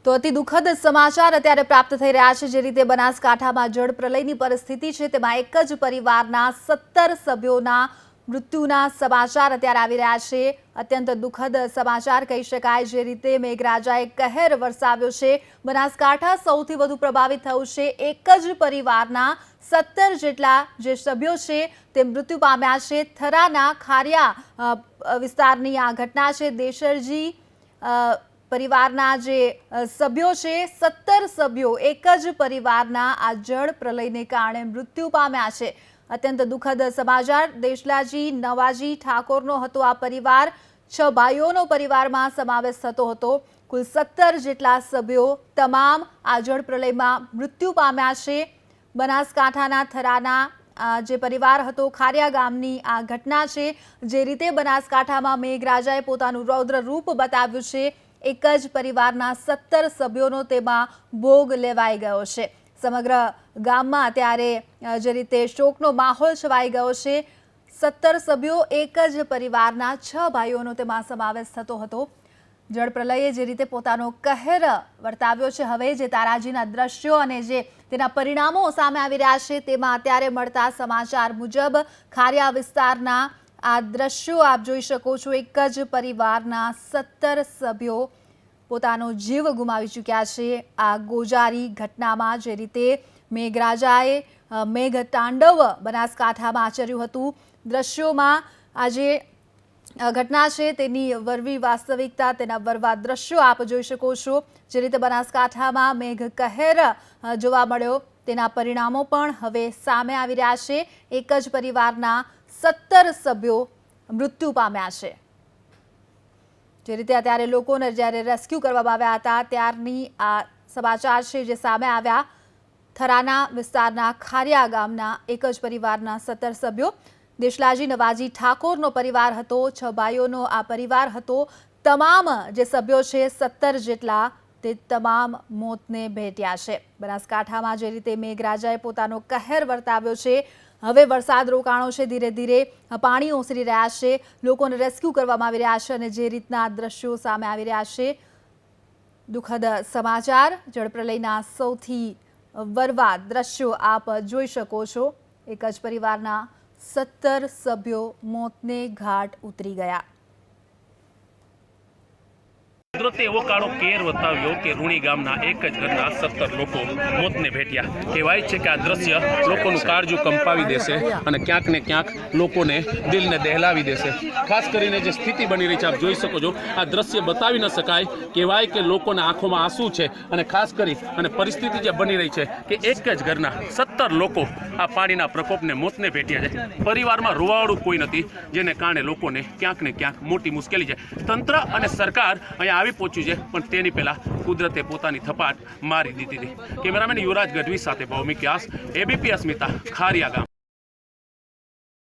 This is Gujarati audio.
તો અતિ દુઃખદ સમાચાર અત્યારે પ્રાપ્ત થઈ રહ્યા છે। જે રીતે બનાસકાંઠામાં જળ પ્રલયની પરિસ્થિતિ છે, તેમાં એક જ પરિવારના 17 સભ્યોના મૃત્યુના સમાચાર અત્યારે આવી રહ્યા છે। અત્યંત દુઃખદ સમાચાર કહી શકાય। જે રીતે મેઘરાજાએ કહેર વરસાવ્યો છે, બનાસકાંઠા સૌથી વધુ પ્રભાવિત થયું છે। એક જ પરિવારના 17 જેટલા જે સભ્યો છે તે મૃત્યુ પામ્યા છે। થરાના ખારિયા વિસ્તારની આ ઘટના છે। દેશરજી પરિવારના જે સભ્યો છે, 17 સભ્યો એક જ પરિવારના આ જળ પ્રલયને કારણે મૃત્યુ પામ્યા છે। અત્યંત દુઃખદ સમાચાર। દેશલાજી નવાજી ઠાકોરનો હતો આ પરિવાર। 6 ભાઈઓનો પરિવારમાં સમાવેશ થતો હતો। કુલ 17 જેટલા સભ્યો તમામ આ જળ પ્રલયમાં મૃત્યુ પામ્યા છે। બનાસકાંઠાના થરાના જે પરિવાર હતો, ખારિયા ગામની આ ઘટના છે। જે રીતે બનાસકાંઠામાં મેઘરાજાએ પોતાનું રૌદ્ર રૂપ બતાવ્યું છે, એક જ પરિવારના 17 સભ્યોનો તેમાં ભોગ લેવાઈ ગયો છે। સમગ્ર ગામમાં અત્યારે જે રીતે શોકનો માહોલ છવાઈ ગયો છે। 17 સભ્યો એક જ પરિવારના 6 ભાઈઓનો તેમાં સમાવેશ થતો હતો। જળ પ્રલયે જે રીતે પોતાનો કહેર વર્તાવ્યો છે, હવે જે તારાજીના દ્રશ્યો અને જે તેના પરિણામો સામે આવી રહ્યા છે, તેમાં અત્યારે મળતા સમાચાર મુજબ ખારિયા વિસ્તારના આ દ્રશ્યો આપ જોઈ શકો છો। એક જ પરિવારના 17 સભ્યો પોતાનો જીવ ગુમાવી ચૂક્યા છે। આ ગોજારી ઘટનામાં જે રીતે મેઘરાજાએ મેઘ તાંડવ બનાસકાંઠામાં આચર્યું હતું, દ્રશ્યોમાં આજે ઘટના છે તેની વરવી વાસ્તવિકતા, તેના વરવા દ્રશ્યો આપ જોઈ શકો છો। જે રીતે બનાસકાંઠામાં મેઘ કહેર જોવા મળ્યો, તેના પરિણામો પણ હવે સામે આવી રહ્યા છે। એક જ પરિવારના 17 સભ્યો મૃત્યુ પામ્યા છે। જે રીતે અત્યારે લોકોને જ્યારે રેસ્ક્યુ કરવામાં આવ્યા હતા, ત્યારની આ સમાચાર છે જે સામે આવ્યા। થરાના વિસ્તારના ખારિયા ગામના એક જ પરિવારના 17 સભ્યો। દેશલાજી નવાજી ઠાકોરનો પરિવાર હતો। 6 ભાઈઓનો આ પરિવાર હતો। તમામ જે સભ્યો છે 17 જેટલા, તે તમામ મોતને ભેટ્યા છે। બનાસકાંઠામાં જે રીતે મેઘરાજાએ પોતાનો કહેર વર્તાવ્યો છે, હવે વરસાદ રોકાણો છે, ધીરે ધીરે પાણી ઓસરી રહ્યા છે, લોકોને રેસ્ક્યુ કરવામાં આવી રહ્યા છે અને જે રીતના દ્રશ્યો સામે આવી રહ્યા છે, દુઃખદ સમાચાર। જળપ્રલયના સૌથી વરવા દ્રશ્યો આપ જોઈ શકો છો। એક જ પરિવારના 17 સભ્યો મોતને ઘાટ ઉતરી ગયા। કુદરતે એવો કાળો કેર બતાવ્યો કે રૂણી ગામના એક જ ઘરના 17 લોકો મોતને ભેટ્યા। કહેવાય છે કે આ દ્રશ્ય લોકોનું કાળજું કંપાવી દેશે અને ક્યાંક ને ક્યાંક લોકોને દિલને દહેલાવી દેશે। ખાસ કરીને જે સ્થિતિ બની રહી છે, આપ જોઈ શકો છો, આ દ્રશ્ય બતાવી ન શકાય। કહેવાય કે લોકોના આંખોમાં આંસુ છે અને ખાસ કરી અને પરિસ્થિતિ જે બની રહી છે કે એક જ ઘરના 17 લોકો આ પાણીના પ્રકોપને મોતને ભેટ્યા છે। પરિવારમાં રૂવાળું કોઈ નથી, જેને કારણે લોકોને ક્યાંક ને ક્યાંક મોટી મુશ્કેલી છે। તંત્ર અને સરકાર અહીંયા આવી પહોંચ્યું છે, પણ તેની પહેલા કુદરતે પોતાની થપાટ મારી દીધી હતી। કેમેરામેન યુવરાજ ગઢવી સાથે ભૌમિક વ્યાસ, ABP અસ્મિતા, ખારિયા ગામ।